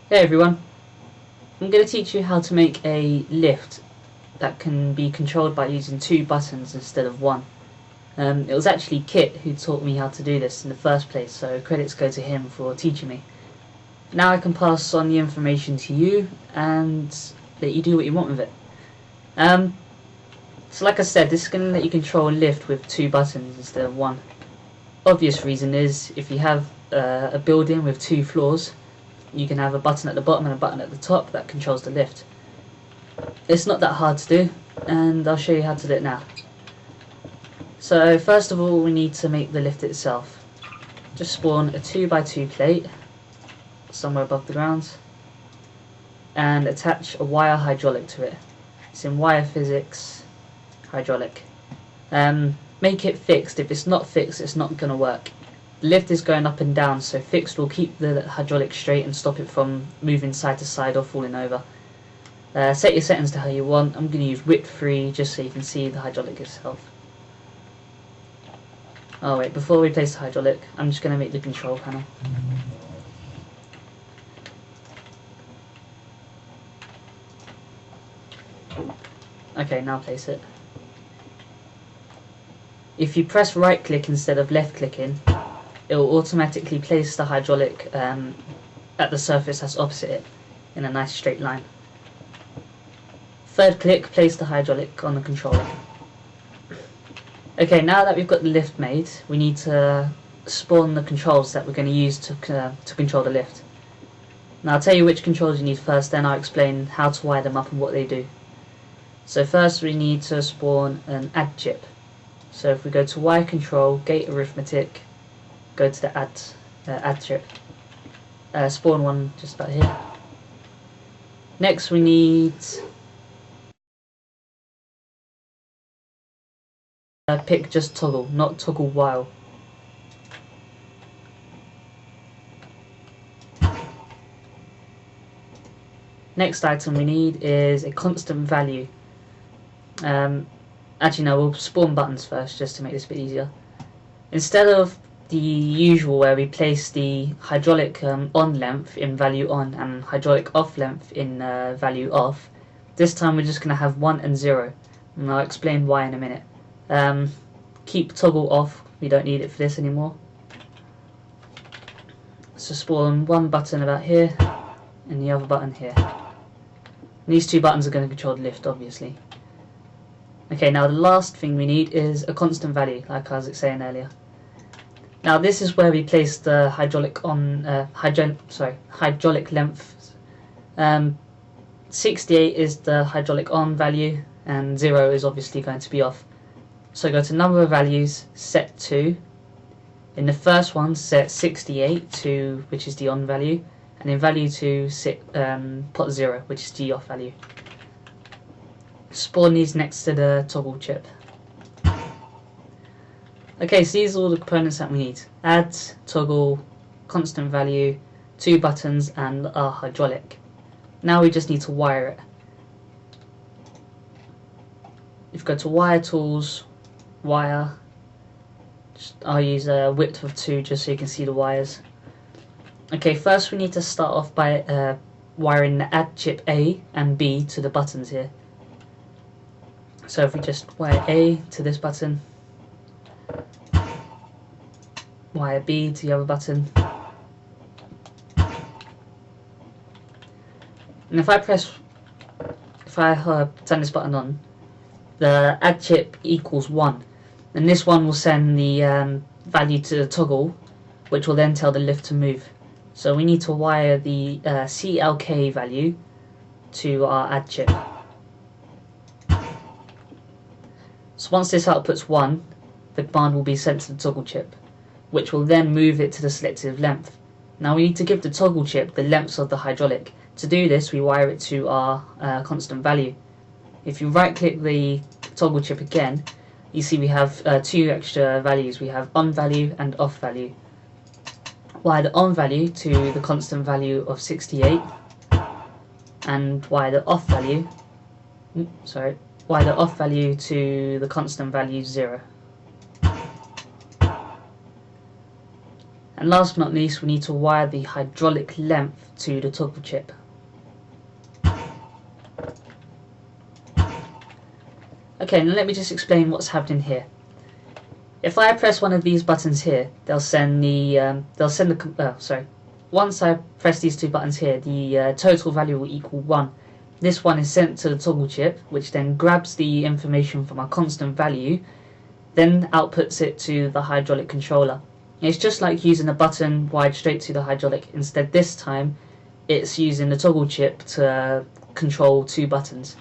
Hey everyone, I'm going to teach you how to make a lift that can be controlled by using two buttons instead of one. It was actually Kit who taught me how to do this in the first place, so credits go to him for teaching me. Now I can pass on the information to you and let you do what you want with it. So like I said, this is going to let you control a lift with two buttons instead of one. Obvious reason is if you have a building with two floors, you can have a button at the bottom and a button at the top that controls the lift. It's not that hard to do, and I'll show you how to do it now. So first of all, we need to make the lift itself. Just spawn a 2x2 plate somewhere above the ground and attach a wire hydraulic to it. It's in wire physics hydraulic. Make it fixed. If it's not fixed, it's not going to work. The lift is going up and down, so fixed will keep the hydraulic straight and stop it from moving side to side or falling over. Set your settings to how you want. I'm going to use width 3 just so you can see the hydraulic itself. Oh wait, before we place the hydraulic, I'm just going to make the control panel. Okay, now place it. If you press right click instead of left clicking, it will automatically place the hydraulic at the surface that's opposite it in a nice straight line. Third click, place the hydraulic on the controller. Okay, now that we've got the lift made, we need to spawn the controls that we're going to use to control the lift. Now I'll tell you which controls you need first, then I'll explain how to wire them up and what they do. So first we need to spawn an add chip. So if we go to wire control, gate arithmetic, go to the add chip, spawn one just about here. Next we need pick just toggle, not toggle while. Next item we need is a constant value. Actually no, we'll spawn buttons first just to make this a bit easier. Instead of the usual where we place the hydraulic on length in value on and hydraulic off length in value off, this time we're just going to have 1 and 0, and I'll explain why in a minute. Keep toggle off, we don't need it for this anymore. So spawn one button about here and the other button here. And these two buttons are going to control the lift, obviously. Okay, now the last thing we need is a constant value, like I was saying earlier. Now this is where we place the hydraulic on hydraulic length. 68 is the hydraulic on value, and 0 is obviously going to be off. So go to number of values, set 2. In the first one, set 68 to which is the on value, and in value 2, put 0, which is the off value. Spawn these next to the toggle chip. Okay, so these are all the components that we need. Add, toggle, constant value, two buttons and our hydraulic. Now we just need to wire it. If you go to wire tools, wire, I'll use a width of 2 just so you can see the wires. Okay, first we need to start off by wiring the add chip A and B to the buttons here. So if we just wire A to this button, wire B to the other button, and if I turn this button on, the add chip equals 1, and this one will send the value to the toggle, which will then tell the lift to move. So we need to wire the CLK value to our add chip. So once this outputs 1, the command will be sent to the toggle chip, which will then move it to the selected length. Now we need to give the toggle chip the lengths of the hydraulic. To do this, we wire it to our constant value. If you right click the toggle chip again, you see we have two extra values. We have on value and off value. Wire the on value to the constant value of 68, and wire the off value to the constant value 0. And last but not least, we need to wire the hydraulic length to the toggle chip. Okay, now let me just explain what's happening here. If I press one of these buttons here, once I press these two buttons here, the total value will equal 1. This one is sent to the toggle chip, which then grabs the information from a constant value, then outputs it to the hydraulic controller. It's just like using a button wired straight to the hydraulic. Instead, this time, it's using the toggle chip to control two buttons.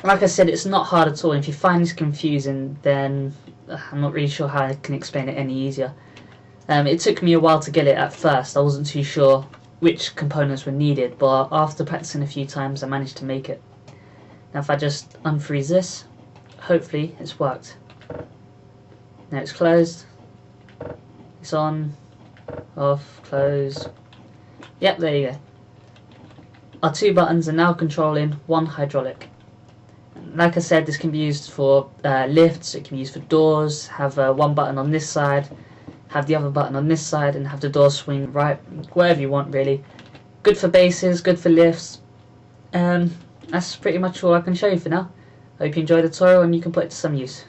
Like I said, it's not hard at all. If you find this confusing, then I'm not really sure how I can explain it any easier. It took me a while to get it at first. I wasn't too sure which components were needed, but after practicing a few times I managed to make it. Now if I just unfreeze this, hopefully it's worked. Now it's closed, it's on, off, close. Yep, there you go. Our two buttons are now controlling one hydraulic. Like I said, this can be used for lifts, it can be used for doors. Have one button on this side, have the other button on this side, and have the door swing right, wherever you want really. Good for bases, good for lifts. That's pretty much all I can show you for now. Hope you enjoyed the tutorial and you can put it to some use.